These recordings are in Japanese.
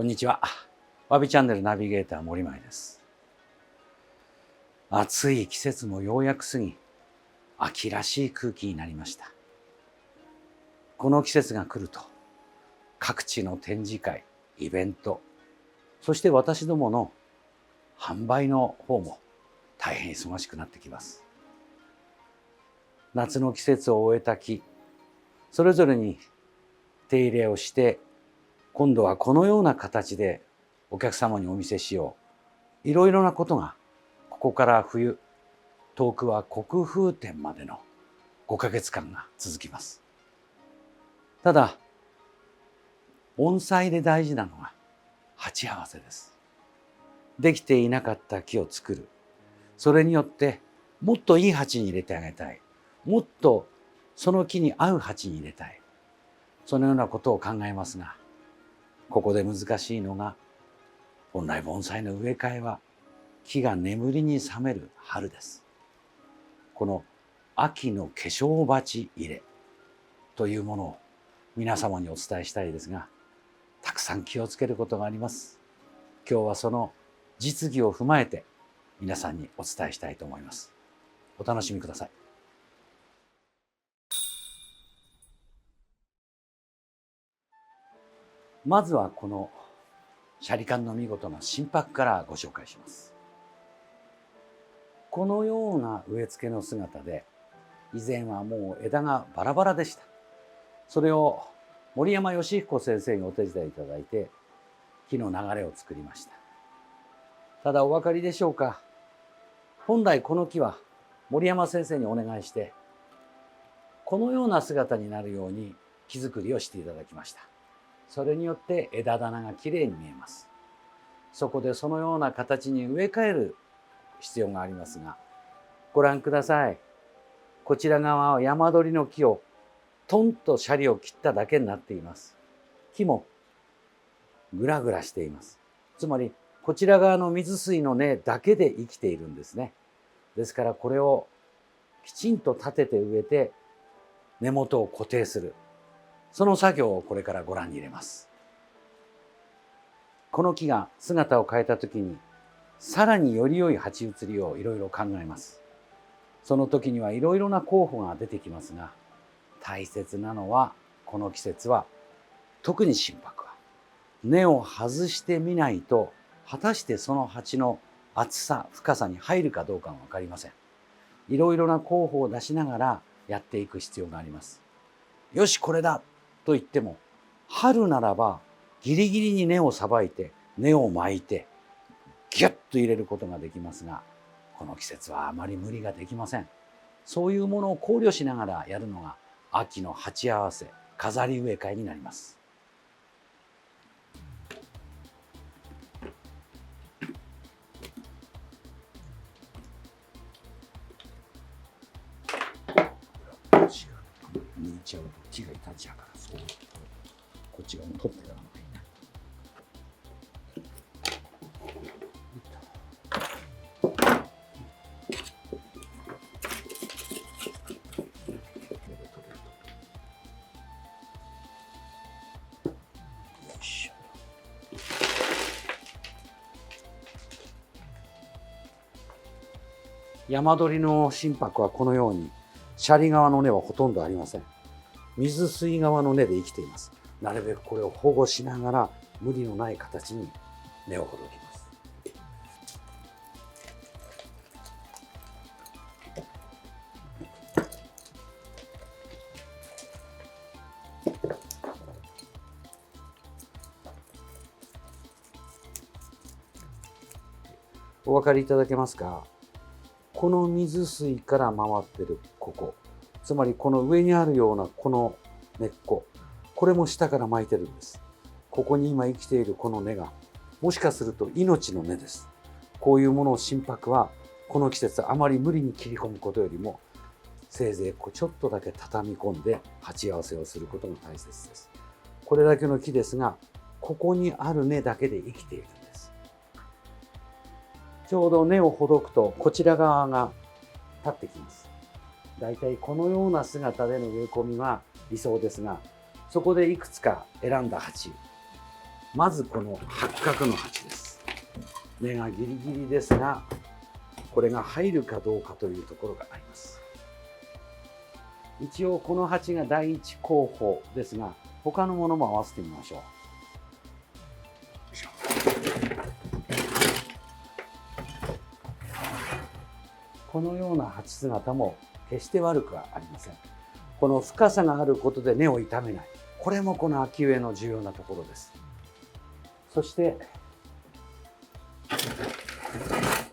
こんにちは。わびチャンネルナビゲーター森前です。暑い季節もようやく過ぎ、秋らしい空気になりました。この季節が来ると、各地の展示会、イベント、そして私どもの販売の方も大変忙しくなってきます。夏の季節を終えた木、それぞれに手入れをして、今度はこのような形でお客様にお見せしよう。いろいろなことがここから冬、遠くは国風展までの5ヶ月間が続きます。ただ、盆栽で大事なのは鉢合わせです。できていなかった木を作る。それによってもっといい鉢に入れてあげたい。もっとその木に合う鉢に入れたい。そのようなことを考えますが、ここで難しいのが、本来盆栽の植え替えは木が眠りに覚める春です。この秋の化粧鉢入れというものを皆様にお伝えしたいですが、たくさん気をつけることがあります。今日はその実技を踏まえて皆さんにお伝えしたいと思います。お楽しみください。まずはこのシャリカンの見事な真柏からご紹介します。このような植え付けの姿で、以前はもう枝がバラバラでした。それを森山義彦先生にお手伝いいただいて、木の流れを作りました。ただお分かりでしょうか。本来この木は森山先生にお願いして、このような姿になるように木作りをしていただきました。それによって枝棚がきれいに見えます。そこでそのような形に植え替える必要がありますが、ご覧ください。こちら側は山鳥の木をトンとシャリを切っただけになっています。木もグラグラしています。つまりこちら側の水水の根だけで生きているんですね。ですからこれをきちんと立てて植えて根元を固定する。その作業をこれからご覧に入れます。この木が姿を変えた時にさらにより良い鉢移りをいろいろ考えます。その時にはいろいろな候補が出てきますが、大切なのはこの季節は特に真柏は根を外してみないと果たしてその鉢の厚さ深さに入るかどうかは分かりません。いろいろな候補を出しながらやっていく必要があります。よしこれだと言っても、春ならばギリギリに根をさばいて根を巻いてギュッと入れることができますが、この季節はあまり無理ができません。そういうものを考慮しながらやるのが秋の鉢合わせ、飾り植え替えになります。抜いちゃうと木が傷んじゃうから、そうこっち側も取ってからのがいいな。山鳥の真柏はこのようにシャリ側の根はほとんどありません。水水側の根で生きています。なるべくこれを保護しながら無理のない形に根をほどきます。お分かりいただけますか。この水水から回ってるここ、つまりこの上にあるようなこの根っこ、これも下から巻いてるんです。ここに今生きているこの根がもしかすると命の根です。こういうものを真柏はこの季節あまり無理に切り込むことよりも、せいぜいちょっとだけ畳み込んで鉢合わせをすることが大切です。これだけの木ですが、ここにある根だけで生きているんです。ちょうど根をほどくとこちら側が立ってきます。だいたいこのような姿での植え込みは理想ですが、そこでいくつか選んだ鉢、まずこの八角の鉢です。根がギリギリですが、これが入るかどうかというところがあります。一応この鉢が第一候補ですが、他のものも合わせてみましょう。このような鉢姿も決して悪くはありません。この深さがあることで根を傷めない。これもこの秋植えの重要なところです。そして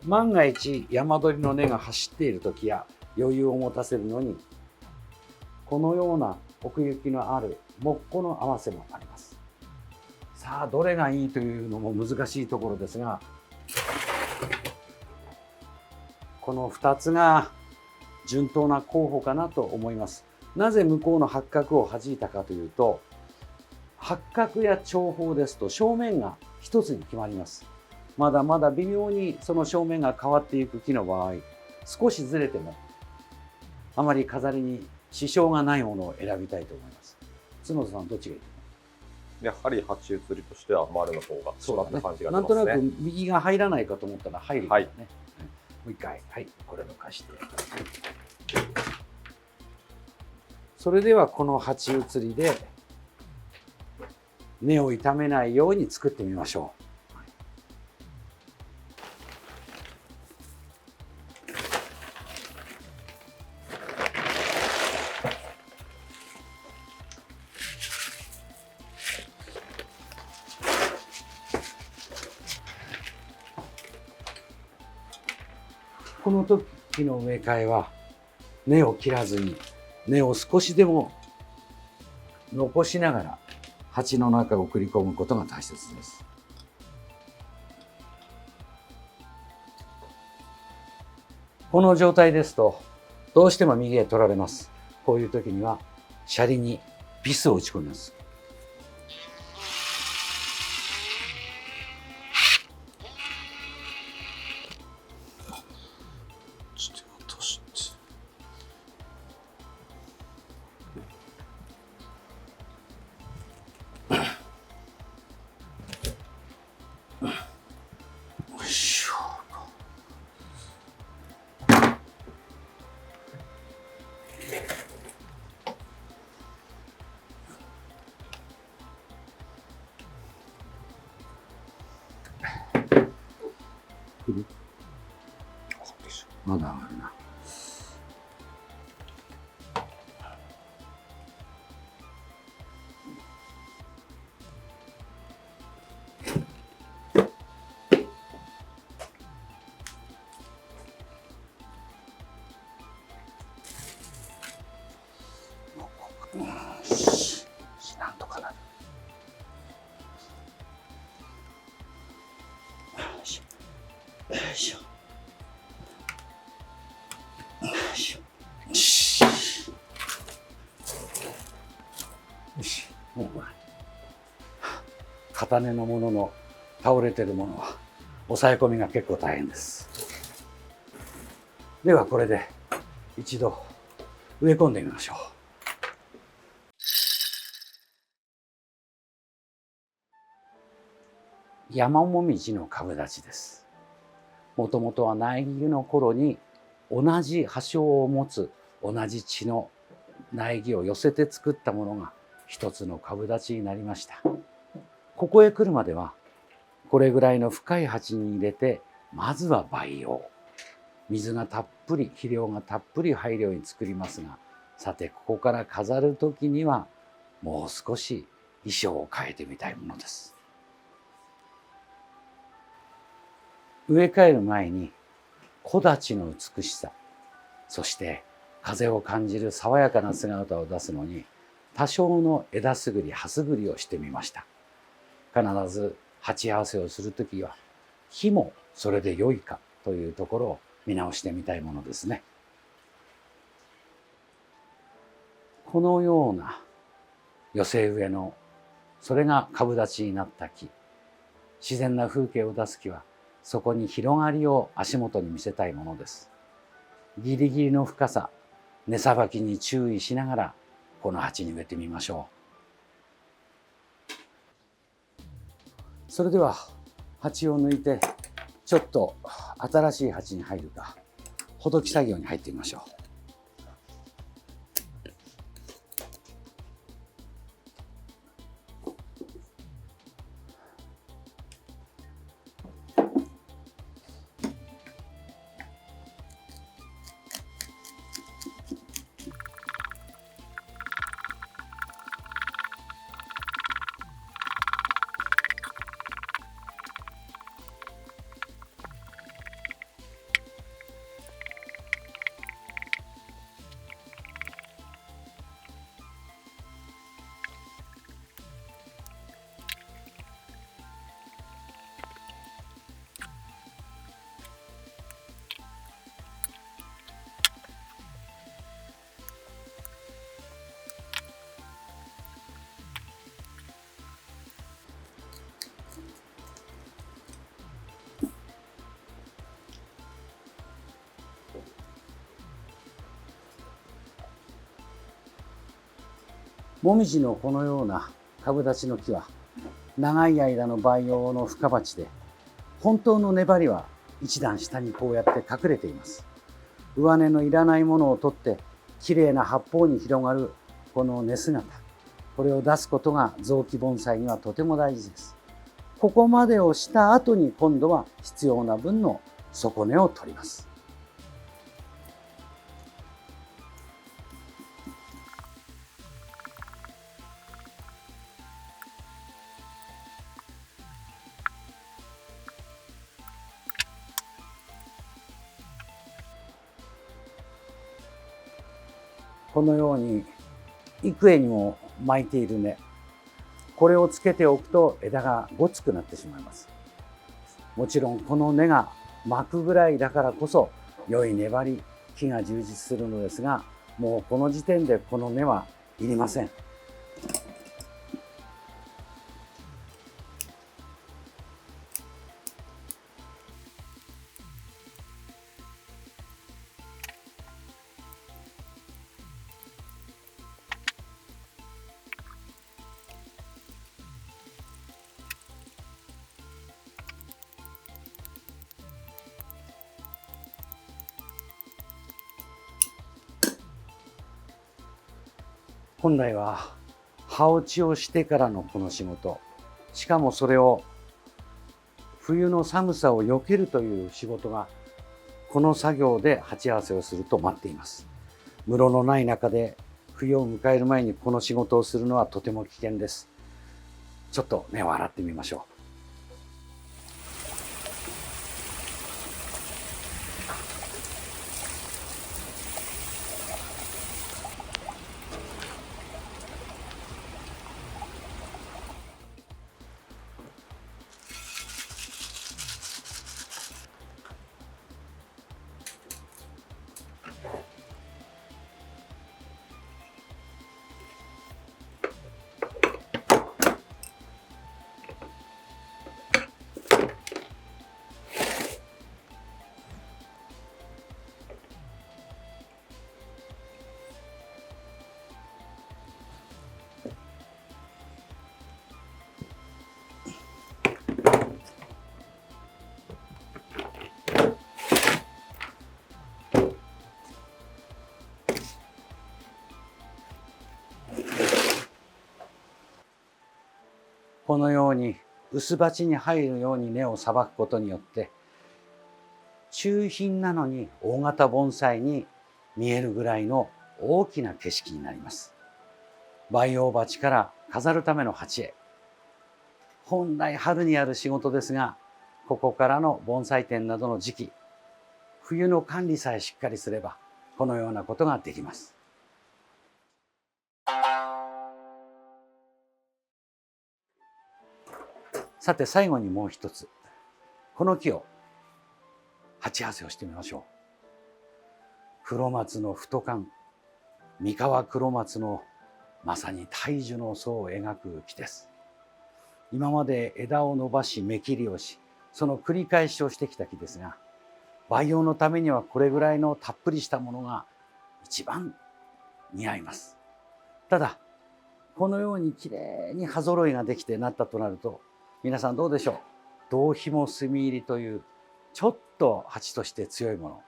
万が一山鳥の根が走っている時や余裕を持たせるのに、このような奥行きのある木工の合わせもあります。さあどれがいいというのも難しいところですが、この2つが順当な候補かなと思います。なぜ向こうの八角を弾いたかというと、八角や長方ですと正面が一つに決まります。まだまだ微妙にその正面が変わっていく木の場合、少しずれてもあまり飾りに支障がないものを選びたいと思います。角田さんどっちがいい？やはり鉢移りとしては丸の方が締まった感じがしますね。なんとなく右が入らないかと思ったら入るからね。はい、もう一回、はい、これを貸して。それではこの鉢移りで根を傷めないように作ってみましょう。この時の植え替えは根を切らずに根を少しでも残しながら鉢の中を送り込むことが大切です。この状態ですとどうしても右へ取られます。こういう時にはシャリにビスを打ち込みます。まだ上がるな。なんとかなる。よいしょ。よいしょ。片根のものの倒れてるものは抑え込みが結構大変です。ではこれで一度植え込んでみましょう。山もみじの株立ちです。もともとは苗木の頃に同じ葉性を持つ同じ地の苗木を寄せて作ったものが一つの株立ちになりました。ここへ来るまではこれぐらいの深い鉢に入れて、まずは培養、水がたっぷり肥料がたっぷり入るように作りますが、さてここから飾る時にはもう少し衣装を変えてみたいものです。植え替える前に木立の美しさ、そして風を感じる爽やかな姿を出すのに多少の枝すぐり葉すぐりをしてみました。必ず鉢合わせをするときは日もそれで良いかというところを見直してみたいものですね。このような寄せ植えの、それが株立ちになった木、自然な風景を出す木はそこに広がりを足元に見せたいものです。ギリギリの深さ、根さばきに注意しながらこの鉢に植えてみましょう。それでは鉢を抜いて、ちょっと新しい鉢に入るかほどき作業に入ってみましょう。もみじのこのような株立ちの木は長い間の培養の深鉢で、本当の粘りは一段下にこうやって隠れています。上根のいらないものを取ってきれいな八方に広がるこの根姿、これを出すことが雑木盆栽にはとても大事です。ここまでをした後に今度は必要な分の底根を取ります。このように幾重にも巻いている根、これをつけておくと枝がごつくなってしまいます。もちろんこの根が巻くぐらいだからこそ良い粘り、木が充実するのですが、もうこの時点でこの根はいりません。本来は葉落ちをしてからのこの仕事、しかもそれを冬の寒さを避けるという仕事が、この作業で鉢合わせをすると待っています。室のない中で冬を迎える前にこの仕事をするのはとても危険です。ちょっと根を洗ってみましょう。このように薄鉢に入るように根をさばくことによって、中品なのに大型盆栽に見えるぐらいの大きな景色になります。培養鉢から飾るための鉢へ、本来春にやる仕事ですが、ここからの盆栽展などの時期、冬の管理さえしっかりすればこのようなことができます。さて最後にもう一つ、この木を鉢合わせをしてみましょう。黒松の太寒、三河黒松のまさに大樹の層を描く木です。今まで枝を伸ばし芽切りをし、その繰り返しをしてきた木ですが、培養のためにはこれぐらいのたっぷりしたものが一番似合います。ただこのようにきれいに葉揃いができてなったとなると、皆さんどうでしょう。銅紐炭入りというちょっと鉢として強いもの、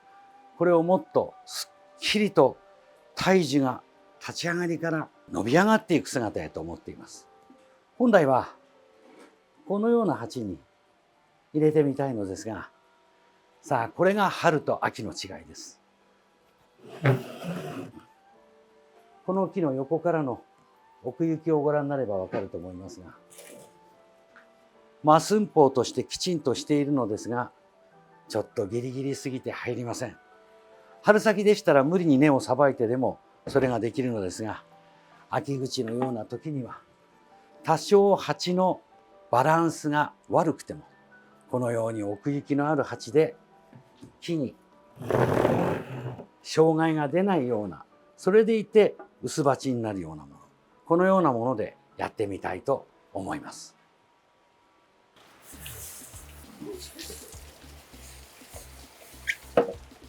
これをもっとすっきりと胎児が立ち上がりから伸び上がっていく姿へと思っています。本来はこのような鉢に入れてみたいのですが、さあこれが春と秋の違いです。この木の横からの奥行きをご覧になればわかると思いますが、真寸法としてきちんとしているのですが、ちょっとギリギリすぎて入りません。春先でしたら無理に根をさばいてでもそれができるのですが、秋口のような時には多少鉢のバランスが悪くても、このように奥行きのある鉢で木に障害が出ないような、それでいて薄鉢になるようなもの、このようなものでやってみたいと思います。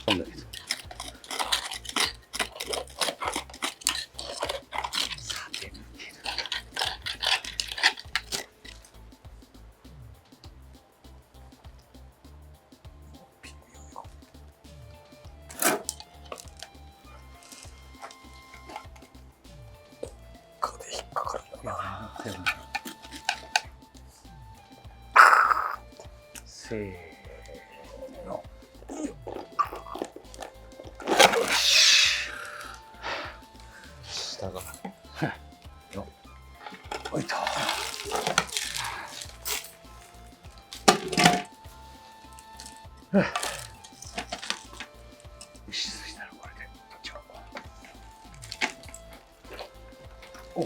こんだけです。さて抜ける。ここで引っかかるんだな。せーの。下が。よ。おいと。よし、そしたらこれでどっちを。お。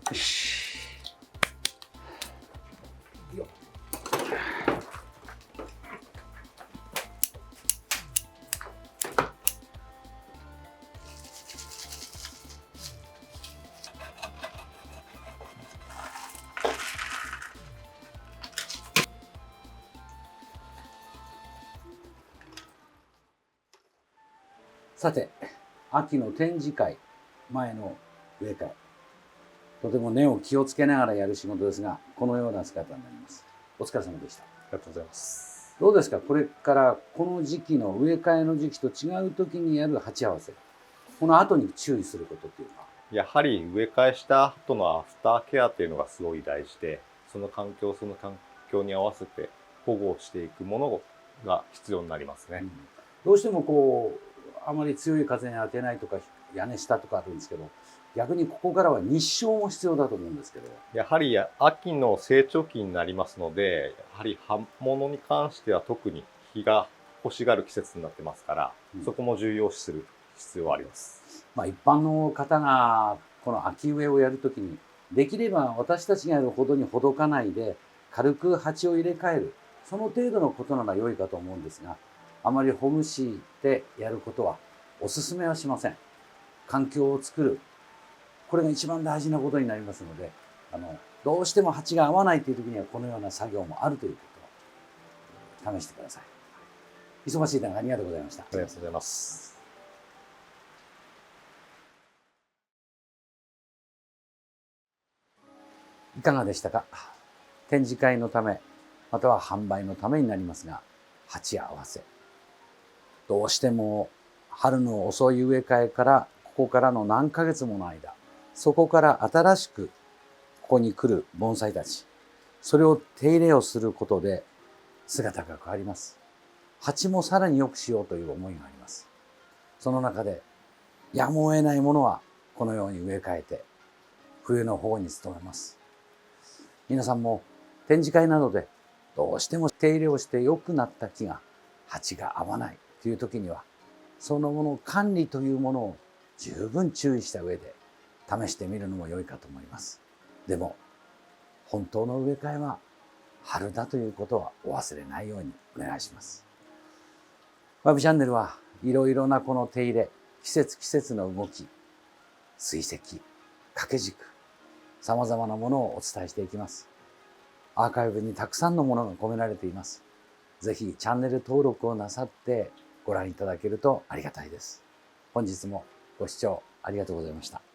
よし。よっ。さて、秋の展示会前の植え替え、とても根を気をつけながらやる仕事ですが、このような姿になります。お疲れ様でした。ありがとうございます。どうですか、これからこの時期の植え替えの時期と違う時にやる鉢合わせ、この後に注意することっていうのは。やはり植え替えした後のアフターケアっていうのがすごい大事で、その環境に合わせて保護をしていくものが必要になりますね。どうしてもこうあまり強い風に当てないとか屋根下とかあるんですけど、逆にここからは日照も必要だと思うんですけど。やはり秋の成長期になりますので、やはり葉物に関しては特に日が欲しがる季節になってますから、そこも重要視する必要はあります。一般の方がこの秋植えをやるときに、できれば私たちがやるほどにほどかないで軽く鉢を入れ替える、その程度のことなら良いかと思うんですが、あまりほぐしてやることはお勧めはしません。環境を作る、これが一番大事なことになりますので、どうしても鉢が合わないという時にはこのような作業もあるということを試してください。忙しい中ありがとうございました。ありがとうございます。いかがでしたか。展示会のため、または販売のためになりますが、鉢合わせ。どうしても春の遅い植え替えからここからの何ヶ月もの間、そこから新しくここに来る盆栽たち、それを手入れをすることで姿が変わります。鉢もさらに良くしようという思いがあります。その中でやむを得ないものはこのように植え替えて冬の保護に努めます。皆さんも展示会などでどうしても手入れをして良くなった木が鉢が合わないという時には、そのもの管理というものを十分注意した上で試してみるのも良いかと思います。でも本当の植え替えは春だということはお忘れないようにお願いします。ワビチャンネルはいろいろなこの手入れ、季節季節の動き、水石、掛け軸、さまざまなものをお伝えしていきます。アーカイブにたくさんのものが込められています。ぜひチャンネル登録をなさってご覧いただけるとありがたいです。本日もご視聴ありがとうございました。